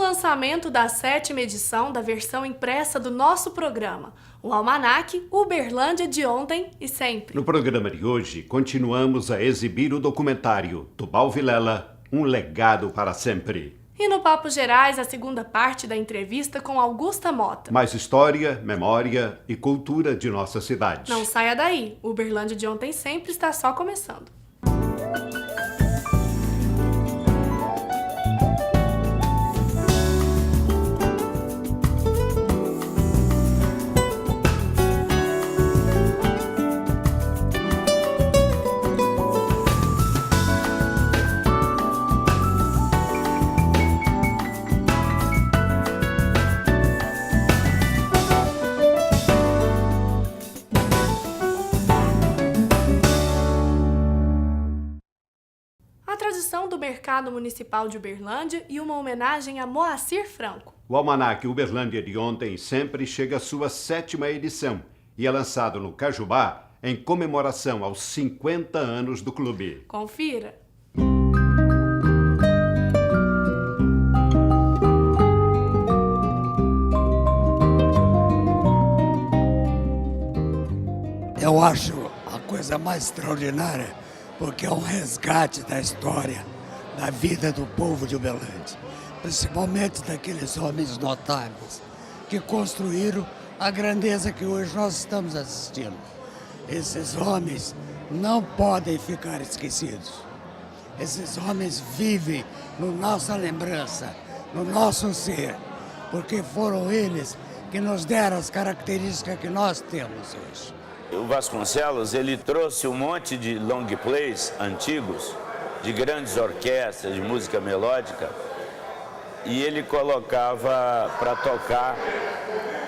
lançamento da 7ª edição da versão impressa do nosso programa, o Almanac Uberlândia de Ontem e Sempre. No programa de hoje, continuamos a exibir o documentário Tubal Vilela, um legado para sempre. E no Papo Gerais, a segunda parte da entrevista com Augusta Mota. Mais história, memória e cultura de nossa cidade. Não saia daí, o Uberlândia de Ontem e Sempre está só começando. Do Mercado Municipal de Uberlândia e uma homenagem a Moacir Franco. O Almanac Uberlândia de Ontem e Sempre chega à sua 7ª edição e é lançado no Cajubá em comemoração aos 50 anos do clube. Confira! Eu acho a coisa mais extraordinária porque é um resgate da história, da vida do povo de Uberlândia, principalmente daqueles homens notáveis que construíram a grandeza que hoje nós estamos assistindo. Esses homens não podem ficar esquecidos. Esses homens vivem na nossa lembrança, no nosso ser, porque foram eles que nos deram as características que nós temos hoje. O Vasconcelos, ele trouxe um monte de long plays antigos, de grandes orquestras, de música melódica, e ele colocava para tocar,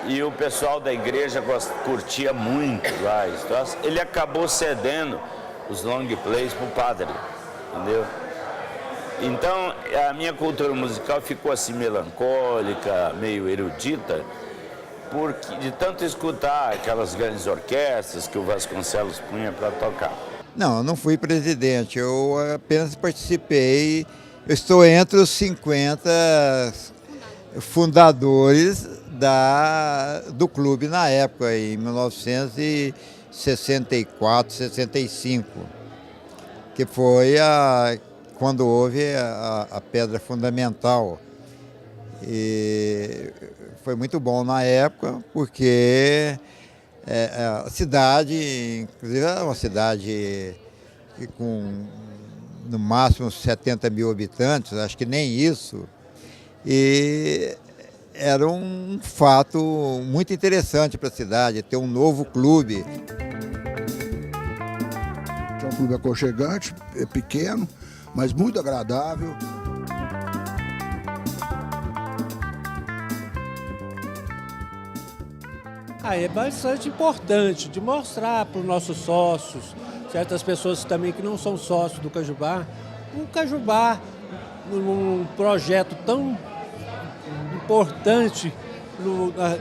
e o pessoal da igreja curtia muito lá. Ele acabou cedendo os long plays para o padre, entendeu? Então, a minha cultura musical ficou assim melancólica, meio erudita, porque de tanto escutar aquelas grandes orquestras que o Vasconcelos punha para tocar. Não, eu não fui presidente, eu apenas participei. Eu estou entre os 50 fundadores do clube na época, em 1964, 65, que foi quando houve a pedra fundamental. E foi muito bom na época, porque a cidade, inclusive, é uma cidade com no máximo 70 mil habitantes, acho que nem isso, e era um fato muito interessante para a cidade, ter um novo clube. É um clube aconchegante, é pequeno, mas muito agradável. É bastante importante de mostrar para os nossos sócios, certas pessoas também que não são sócios do Cajubá, o Cajubá, num projeto tão importante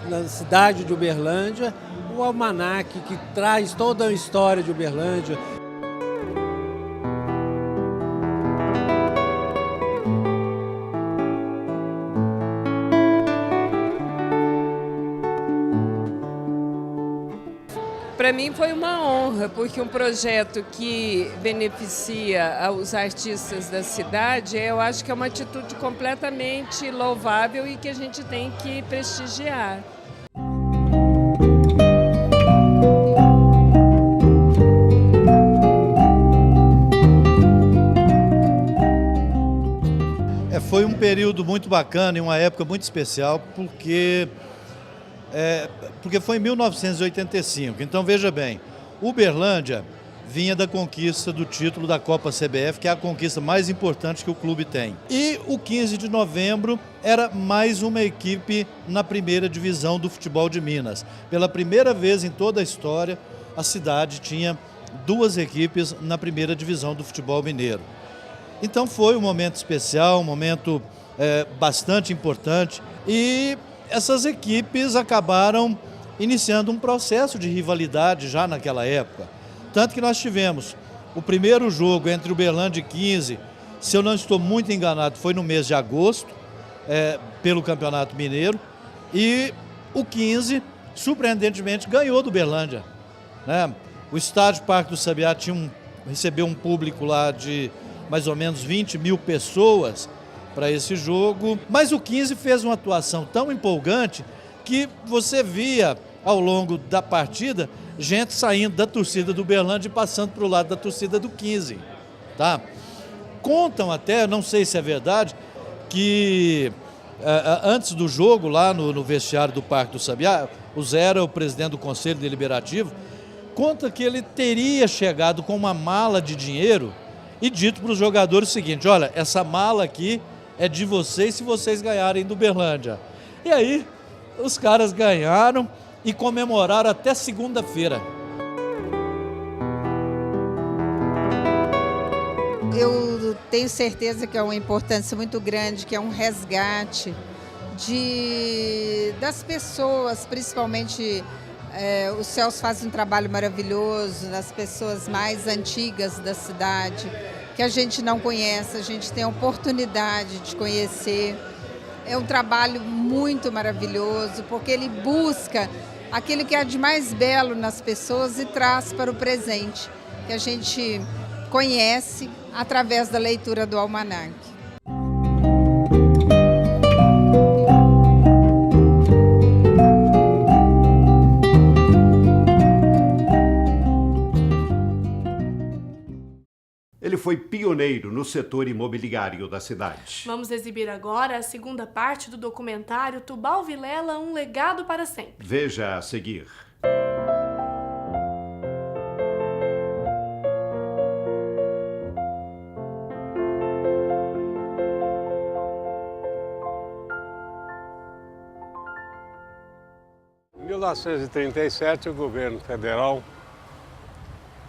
na cidade de Uberlândia, o Almanac, que traz toda a história de Uberlândia. Para mim foi uma honra, porque um projeto que beneficia os artistas da cidade, eu acho que é uma atitude completamente louvável e que a gente tem que prestigiar. Foi um período muito bacana e uma época muito especial, porque foi em 1985. Então, veja bem, Uberlândia vinha da conquista do título da Copa CBF, que é a conquista mais importante que o clube tem. E o 15 de novembro era mais uma equipe na primeira divisão do futebol de Minas. Pela primeira vez em toda a história, a cidade tinha duas equipes na primeira divisão do futebol mineiro. Então foi um momento especial, um momento bastante importante, e essas equipes acabaram iniciando um processo de rivalidade já naquela época. Tanto que nós tivemos o primeiro jogo entre Uberlândia e 15, se eu não estou muito enganado, foi no mês de agosto, pelo Campeonato Mineiro. E o 15, surpreendentemente, ganhou do Uberlândia, né? O estádio Parque do Sabiá recebeu um público lá de mais ou menos 20 mil pessoas para esse jogo. Mas o 15 fez uma atuação tão empolgante que você via ao longo da partida gente saindo da torcida do Uberlândia e passando para o lado da torcida do 15. Tá? Contam até, não sei se é verdade, que antes do jogo lá no vestiário do Parque do Sabiá, o Zé era o presidente do Conselho Deliberativo, conta que ele teria chegado com uma mala de dinheiro e dito para os jogadores o seguinte: olha, essa mala aqui é de vocês se vocês ganharem do Uberlândia. E aí os caras ganharam e comemoraram até segunda-feira. Eu tenho certeza que é uma importância muito grande, que é um resgate das pessoas, principalmente o Celso faz um trabalho maravilhoso nas pessoas mais antigas da cidade, que a gente não conhece, a gente tem a oportunidade de conhecer. É um trabalho muito maravilhoso, porque ele busca aquilo que há de mais belo nas pessoas e traz para o presente, que a gente conhece através da leitura do almanaque. Ele foi pioneiro no setor imobiliário da cidade. Vamos exibir agora a segunda parte do documentário Tubal Vilela, um legado para sempre. Veja a seguir. Em 1937, o governo federal,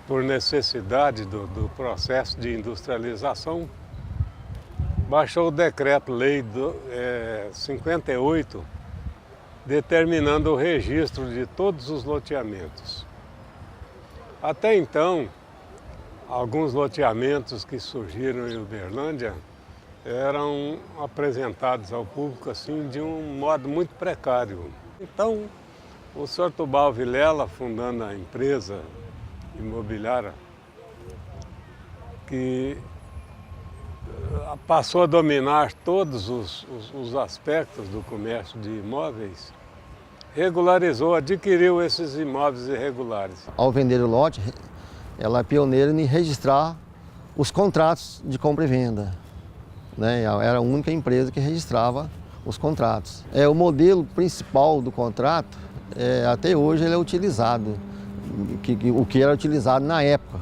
por necessidade do processo de industrialização, baixou o decreto-lei 58, determinando o registro de todos os loteamentos. Até então, alguns loteamentos que surgiram em Uberlândia eram apresentados ao público assim, de um modo muito precário. Então, o Sr. Tubal Vilela, fundando a empresa imobiliária, que passou a dominar todos os aspectos do comércio de imóveis, regularizou, adquiriu esses imóveis irregulares. Ao vender o lote, ela é pioneira em registrar os contratos de compra e venda, né? Era a única empresa que registrava os contratos. O modelo principal do contrato, até hoje, ele é utilizado, o que era utilizado na época,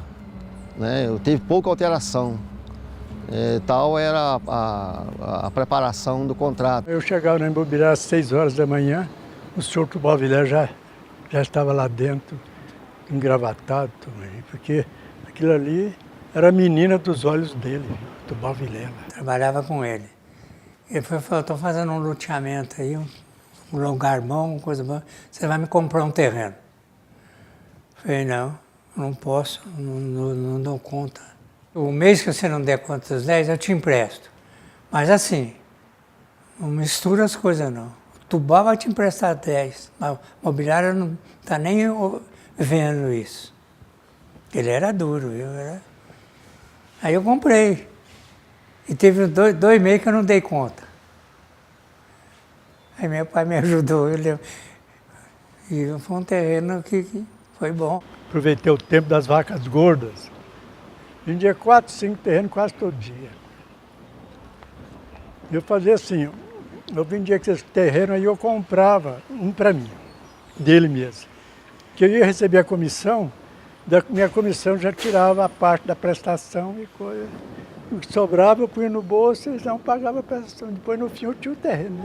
né? Teve pouca alteração. Tal era a preparação do contrato. Eu chegava na imobiliária às 6 horas da manhã, o senhor Tubal Vilela já estava lá dentro, engravatado também, porque aquilo ali era a menina dos olhos dele, Tubal Vilela. Trabalhava com ele. Ele falou: estou fazendo um loteamento aí, um lugar bom, uma coisa boa, você vai me comprar um terreno. Falei: não posso, não dou conta. O mês que você não der conta dos 10, eu te empresto. Mas assim, não mistura as coisas não. O Tubal vai te emprestar 10, mas o mobiliário não está nem vendo isso. Ele era duro, Aí eu comprei. E teve 2 meses que eu não dei conta. Aí meu pai me ajudou, e foi um terreno que foi bom. Aproveitei o tempo das vacas gordas. Vendia 4, 5 terrenos quase todo dia. Eu fazia assim, eu vendia aqueles terrenos aí, eu comprava um para mim, dele mesmo. Que eu ia receber a comissão, da minha comissão já tirava a parte da prestação e coisa. O que sobrava eu punha no bolso e não pagava a prestação. Depois no fim eu tinha o terreno.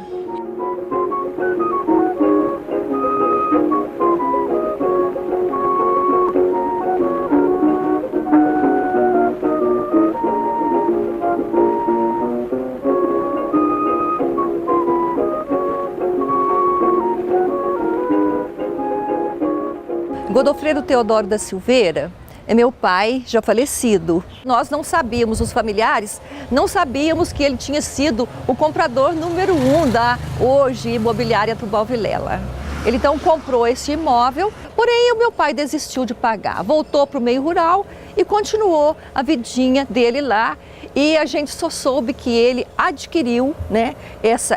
Godofredo Teodoro da Silveira é meu pai já falecido. Nós não sabíamos, os familiares, não sabíamos que ele tinha sido o comprador número 1 da hoje imobiliária Tubal Vilela. Ele então comprou esse imóvel, porém o meu pai desistiu de pagar, voltou para o meio rural e continuou a vidinha dele lá. E a gente só soube que ele adquiriu, né,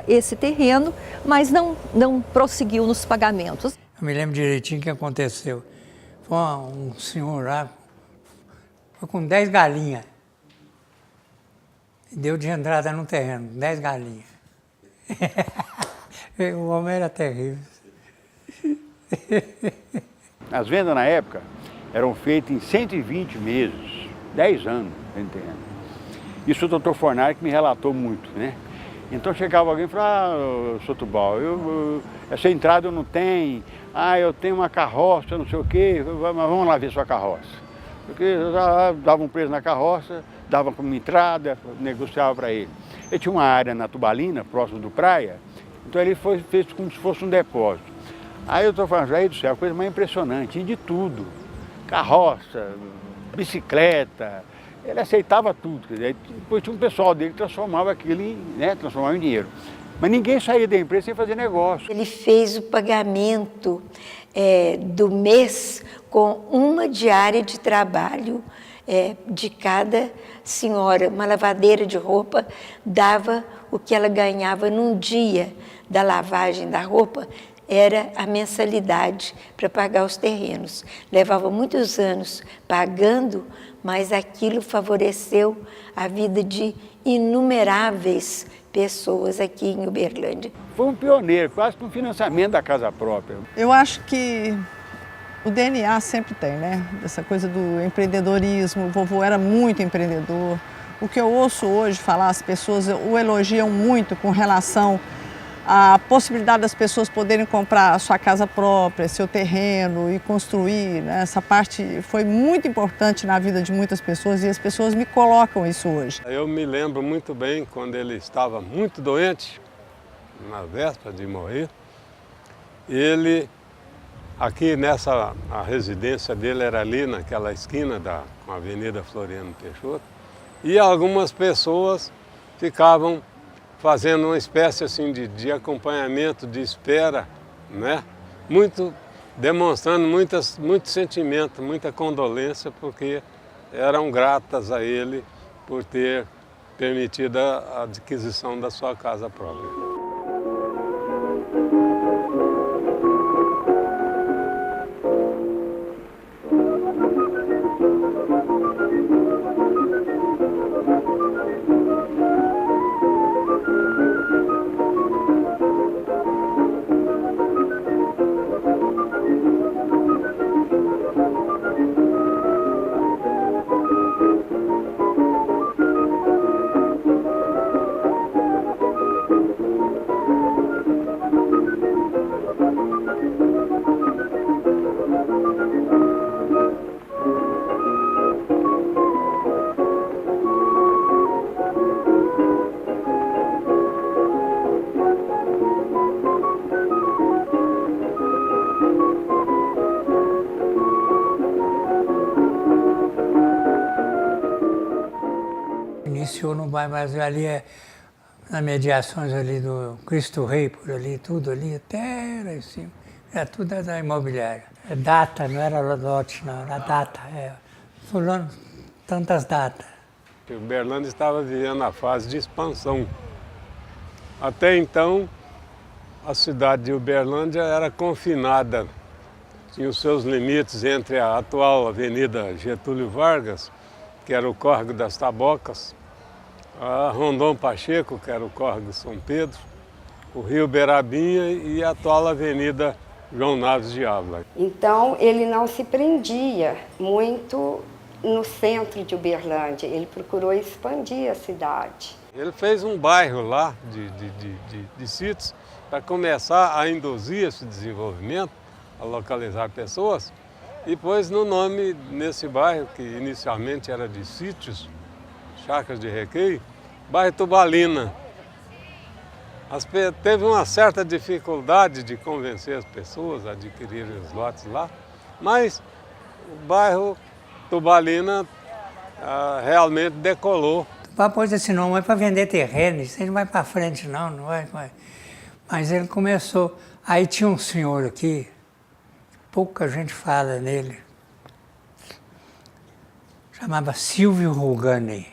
esse terreno, mas não prosseguiu nos pagamentos. Eu me lembro direitinho o que aconteceu. Foi um senhor lá, foi com 10 galinhas. Deu de entrada no terreno, 10 galinhas. O homem era terrível. As vendas na época eram feitas em 120 meses, 10 anos, entendendo. Isso o doutor Fornari que me relatou muito, né? Então chegava alguém e falava, Sr. Tubal, essa entrada eu não tenho, eu tenho uma carroça, não sei o quê, mas vamos lá ver sua carroça. Porque dava um preço na carroça, dava como entrada, negociava para ele. Ele tinha uma área na Tubalina, próximo do praia, então ele fez como se fosse um depósito. Aí eu estou falando, aí do céu, a coisa mais impressionante, de tudo, carroça, bicicleta, ele aceitava tudo. Quer dizer, depois tinha um pessoal dele que transformava aquilo transformava em dinheiro. Mas ninguém saía da empresa sem fazer negócio. Ele fez o pagamento do mês com uma diária de trabalho de cada senhora. Uma lavadeira de roupa dava o que ela ganhava num dia da lavagem da roupa, era a mensalidade para pagar os terrenos. Levava muitos anos pagando, mas aquilo favoreceu a vida de inumeráveis pessoas aqui em Uberlândia. Foi um pioneiro, quase que um financiamento da casa própria. Eu acho que o DNA sempre tem, né? Essa coisa do empreendedorismo, o vovô era muito empreendedor. O que eu ouço hoje falar, as pessoas o elogiam muito com relação a possibilidade das pessoas poderem comprar a sua casa própria, seu terreno e construir, né? Essa parte foi muito importante na vida de muitas pessoas e as pessoas me colocam isso hoje. Eu me lembro muito bem quando ele estava muito doente, na véspera de morrer, ele, aqui a residência dele era ali naquela esquina com a Avenida Floriano Peixoto, e algumas pessoas ficavam fazendo uma espécie assim de acompanhamento, de espera, né? Demonstrando muito sentimento, muita condolência, porque eram gratas a ele por ter permitido a adquisição da sua casa própria. Iniciou no bairro Brasil, ali nas mediações ali do Cristo Rei, por ali, tudo ali, até lá em cima. Era tudo da imobiliária. É data, não era lote, não, era data. Fulano, tantas datas. Uberlândia estava vivendo a fase de expansão. Até então, a cidade de Uberlândia era confinada. Tinha os seus limites entre a atual Avenida Getúlio Vargas, que era o córrego das Tabocas, a Rondon Pacheco, que era o córrego São Pedro, o Rio Berabinha e a atual Avenida João Naves de Ávila. Então, ele não se prendia muito no centro de Uberlândia, ele procurou expandir a cidade. Ele fez um bairro lá de sítios para começar a induzir esse desenvolvimento, a localizar pessoas, e pôs no nome nesse bairro, que inicialmente era de sítios, chácaras de recreio, bairro Tubalina. Teve uma certa dificuldade de convencer as pessoas a adquirirem os lotes lá, mas o bairro Tubalina realmente decolou. Tubá pôs esse nome para vender terreno, isso não vai para frente não vai. Mas ele começou, aí tinha um senhor aqui, pouca gente fala nele, chamava Silvio Rugani,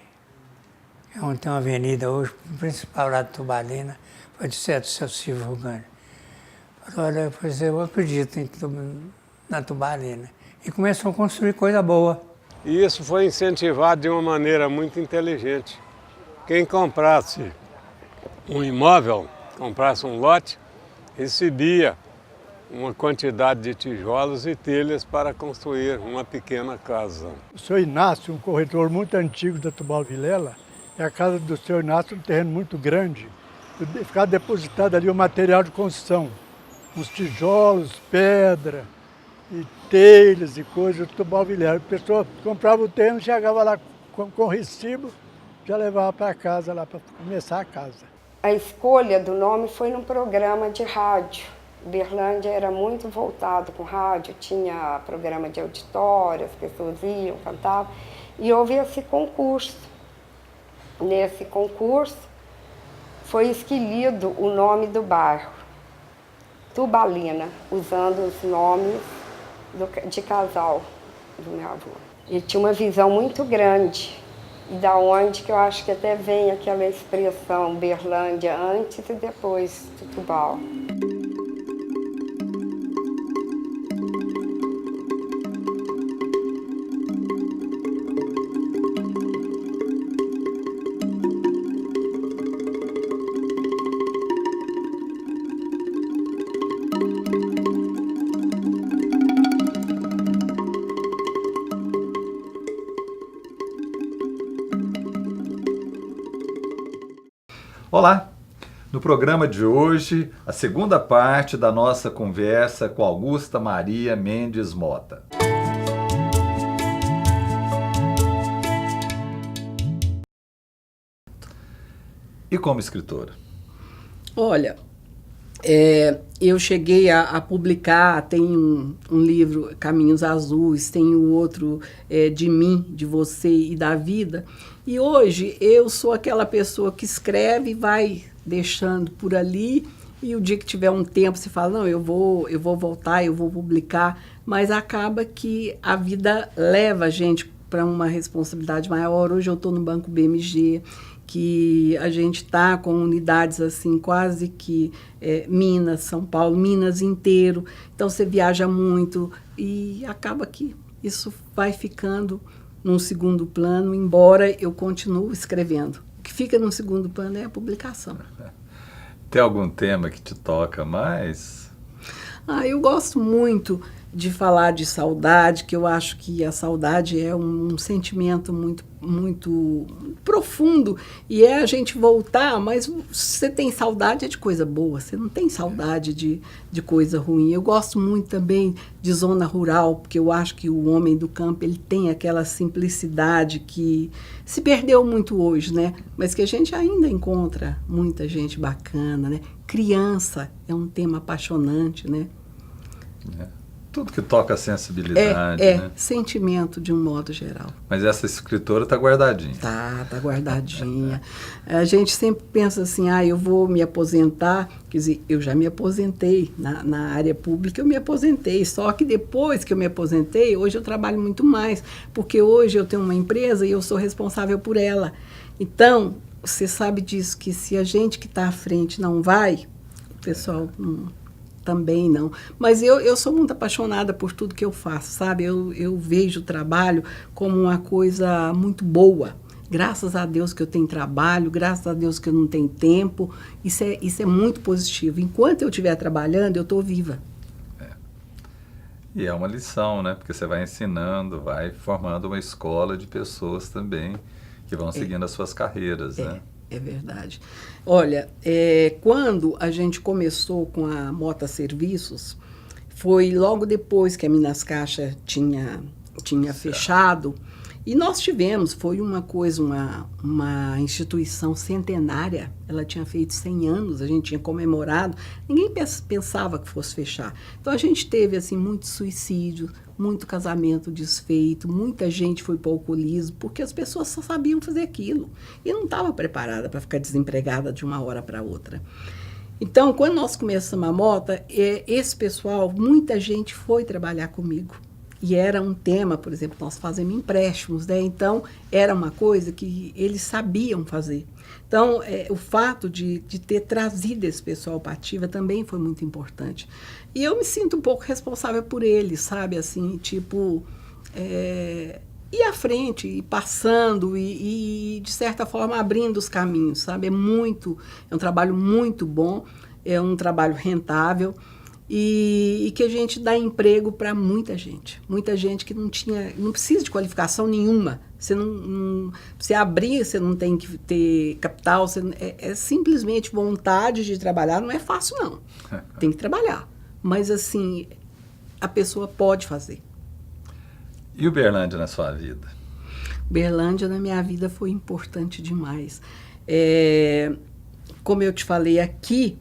onde tem uma avenida hoje, principal lá de Tubalina, foi do seu Silvio Rugani. Falou, olha, pois eu acredito na Tubalina. E começou a construir coisa boa. E isso foi incentivado de uma maneira muito inteligente. Quem comprasse um imóvel, comprasse um lote, recebia uma quantidade de tijolos e telhas para construir uma pequena casa. O senhor Inácio, um corretor muito antigo da Tubal Vilela, e a casa do senhor Inácio, um terreno muito grande, ficava depositado ali o material de construção, os tijolos, pedra, e telhas e coisas do Tubal Vilela. A pessoa comprava o terreno, chegava lá com recibo, já levava para casa, lá para começar a casa. A escolha do nome foi num programa de rádio. Uberlândia era muito voltado com rádio, tinha programa de auditório, as pessoas iam, cantavam, e houve esse concurso. Nesse concurso foi escolhido o nome do bairro, Tubalina, usando os nomes de casal do meu avô. Ele tinha uma visão muito grande, e da onde que eu acho que até vem aquela expressão Uberlândia antes e depois do Tubal. Olá! No programa de hoje, a segunda parte da nossa conversa com Augusta Maria Mendes Mota. E como escritora? Olha, eu cheguei a publicar, tem um livro, Caminhos Azuis, tem o outro, De Mim, de Você e da Vida. E hoje eu sou aquela pessoa que escreve e vai deixando por ali, e o dia que tiver um tempo você fala, não, eu vou voltar, eu vou publicar, mas acaba que a vida leva a gente para uma responsabilidade maior. Hoje eu estou no Banco BMG, que a gente está com unidades assim, quase que Minas, São Paulo, Minas inteiro, então você viaja muito e acaba que isso vai ficando num segundo plano, embora eu continue escrevendo. O que fica num segundo plano é a publicação. Tem algum tema que te toca mais? Eu gosto muito de falar de saudade, que eu acho que a saudade é um sentimento muito, muito profundo, e é a gente voltar, mas você tem saudade de coisa boa, você não tem saudade de coisa ruim. Eu gosto muito também de zona rural, porque eu acho que o homem do campo ele tem aquela simplicidade que se perdeu muito hoje, né? Mas que a gente ainda encontra muita gente bacana, né? Criança é um tema apaixonante, né? Tudo que toca a sensibilidade, né? Sentimento de um modo geral. Mas essa escritora está guardadinha. Tá guardadinha. A gente sempre pensa assim, eu vou me aposentar. Quer dizer, eu já me aposentei na área pública, eu me aposentei. Só que depois que eu me aposentei, hoje eu trabalho muito mais, porque hoje eu tenho uma empresa e eu sou responsável por ela. Então, você sabe disso, que se a gente que está à frente não vai, o pessoal também não. Mas eu sou muito apaixonada por tudo que eu faço, sabe? Eu vejo o trabalho como uma coisa muito boa. Graças a Deus que eu tenho trabalho, graças a Deus que eu não tenho tempo. Isso é muito positivo. Enquanto eu estiver trabalhando, eu estou viva. E é uma lição, né? Porque você vai ensinando, vai formando uma escola de pessoas também que vão seguindo as suas carreiras, né? É verdade. Olha, quando a gente começou com a Mota Serviços, foi logo depois que a Minas Caixa tinha fechado, E nós tivemos, foi uma coisa, uma instituição centenária, ela tinha feito 100 anos, a gente tinha comemorado, ninguém pensava que fosse fechar. Então a gente teve assim muito suicídio, muito casamento desfeito, muita gente foi para o alcoolismo, porque as pessoas só sabiam fazer aquilo e não estava preparada para ficar desempregada de uma hora para outra. Então, quando nós começamos a Mota, esse pessoal, muita gente foi trabalhar comigo. E era um tema, por exemplo, nós fazemos empréstimos, né? Então, era uma coisa que eles sabiam fazer. Então, o fato de ter trazido esse pessoal para a Ativa também foi muito importante. E eu me sinto um pouco responsável por eles, sabe? Assim, tipo, ir à frente, e passando e, de certa forma, abrindo os caminhos, sabe? É um trabalho muito bom, é um trabalho rentável. E que a gente dá emprego para muita gente que não precisa de qualificação nenhuma. Você abrir, você não tem que ter capital, é simplesmente vontade de trabalhar. Não é fácil, não. Tem que trabalhar. Mas, assim, a pessoa pode fazer. E o Uberlândia na sua vida? Uberlândia na minha vida foi importante demais. Como eu te falei aqui,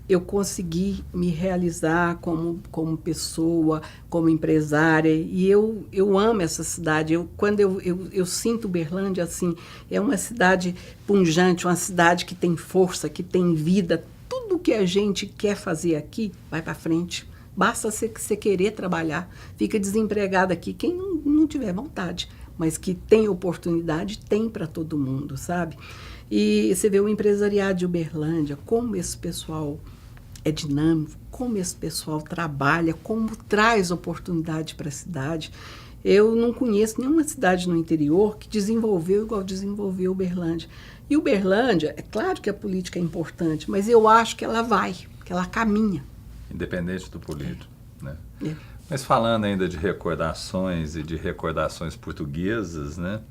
eu consegui me realizar como pessoa, como empresária, e eu amo essa cidade. Quando eu sinto Uberlândia, assim, é uma cidade pujante, uma cidade que tem força, que tem vida. Tudo que a gente quer fazer aqui vai para frente. Basta você querer trabalhar. Fica desempregado aqui quem não tiver vontade, mas que tem oportunidade, tem para todo mundo, sabe? E você vê o empresariado de Uberlândia, como esse pessoal é dinâmico, como esse pessoal trabalha, como traz oportunidade para a cidade. Eu não conheço nenhuma cidade no interior que desenvolveu igual desenvolveu Uberlândia. E Uberlândia, é claro que a política é importante, mas eu acho que ela que ela caminha. Independente do político, né? Mas falando ainda de recordações e de recordações portuguesas, né?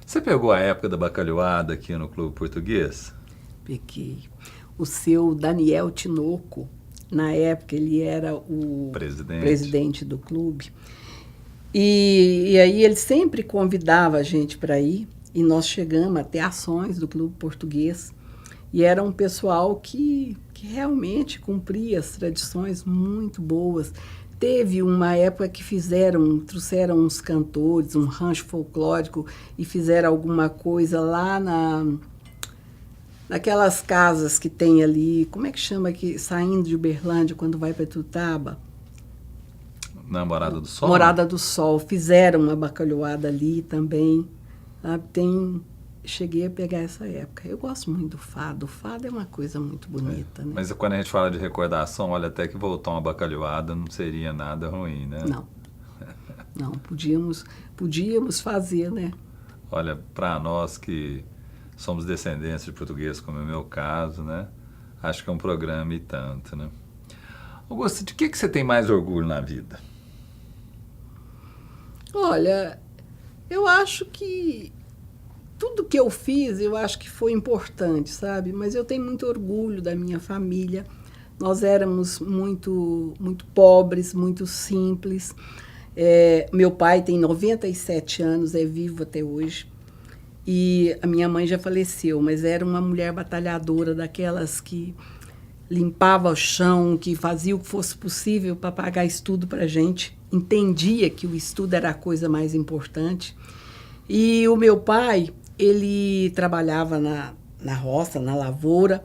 Você pegou a época da bacalhoada aqui no Clube Português? Peguei. O seu Daniel Tinoco, na época ele era o presidente do clube. E aí ele sempre convidava a gente para ir, e nós chegamos até ações do Clube Português. E era um pessoal que realmente cumpria as tradições muito boas. Teve uma época que trouxeram uns cantores, um rancho folclórico, e fizeram alguma coisa lá naquelas casas que tem ali, como é que chama aqui, saindo de Uberlândia, quando vai para Tutaba? Na Morada do Sol? Morada do Sol. Fizeram uma bacalhoada ali também. Sabe? Cheguei a pegar essa época. Eu gosto muito do fado. O fado é uma coisa muito bonita, né? Mas quando a gente fala de recordação, olha, até que voltar uma bacalhoada não seria nada ruim, né? Não, podíamos fazer, né? Olha, para nós que somos descendentes de portugueses, como é o meu caso, né? Acho que é um programa e tanto, né? Augusto, de que você tem mais orgulho na vida? Olha, eu acho que tudo que eu fiz, eu acho que foi importante, sabe? Mas eu tenho muito orgulho da minha família. Nós éramos muito pobres, muito simples. Meu pai tem 97 anos, é vivo até hoje. E a minha mãe já faleceu, mas era uma mulher batalhadora, daquelas que limpava o chão, que fazia o que fosse possível para pagar estudo para a gente. Entendia que o estudo era a coisa mais importante. E o meu pai, ele trabalhava na roça, na lavoura,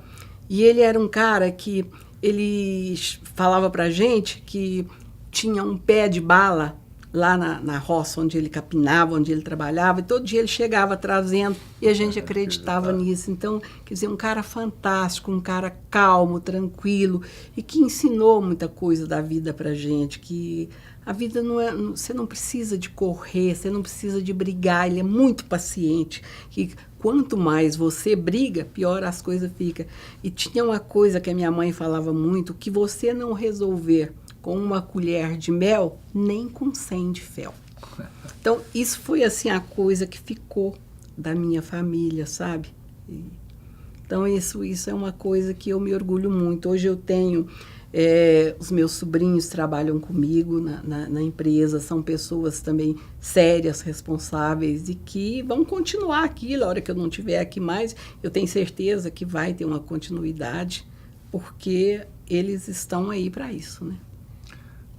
e ele era um cara que ele falava para a gente que tinha um pé de bala lá na roça, onde ele capinava, onde ele trabalhava, e todo dia ele chegava trazendo, e a gente acreditava nisso. Então, quer dizer, um cara fantástico, um cara calmo, tranquilo, e que ensinou muita coisa da vida pra gente, que a vida não é... Você não precisa de correr, você não precisa de brigar, ele é muito paciente, que quanto mais você briga, pior as coisas ficam. E tinha uma coisa que a minha mãe falava muito, que você não resolver com uma colher de mel, nem com 100 de fel. Então, isso foi assim a coisa que ficou da minha família, sabe? Então, isso é uma coisa que eu me orgulho muito. Hoje eu tenho Os meus sobrinhos trabalham comigo na empresa, são pessoas também sérias, responsáveis e que vão continuar aqui. Na hora que eu não estiver aqui mais, eu tenho certeza que vai ter uma continuidade, porque eles estão aí para isso, né?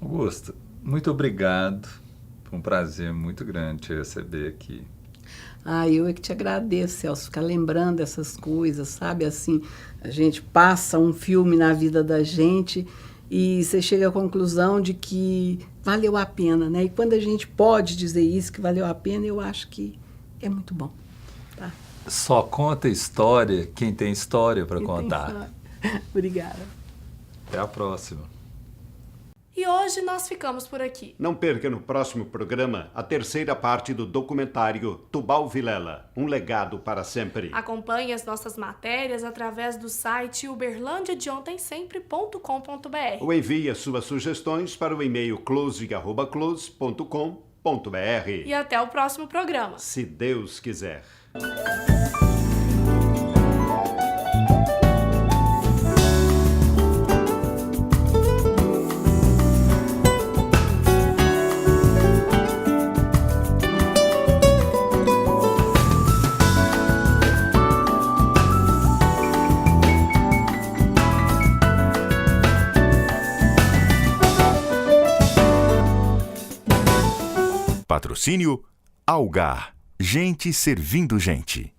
Augusta, muito obrigado. Foi um prazer muito grande te receber aqui. Eu é que te agradeço, Celso, ficar lembrando essas coisas, sabe? Assim, a gente passa um filme na vida da gente e você chega à conclusão de que valeu a pena, né? E quando a gente pode dizer isso, que valeu a pena, eu acho que é muito bom, tá? Só conta história quem tem história para contar. Obrigada. Até a próxima. E hoje nós ficamos por aqui. Não perca no próximo programa a terceira parte do documentário Tubal Vilela, um legado para sempre. Acompanhe as nossas matérias através do site uberlandiadeontensempre.com.br ou envie as suas sugestões para o e-mail close@close.com.br. E até o próximo programa. Se Deus quiser. Patrocínio Algar. Gente servindo gente.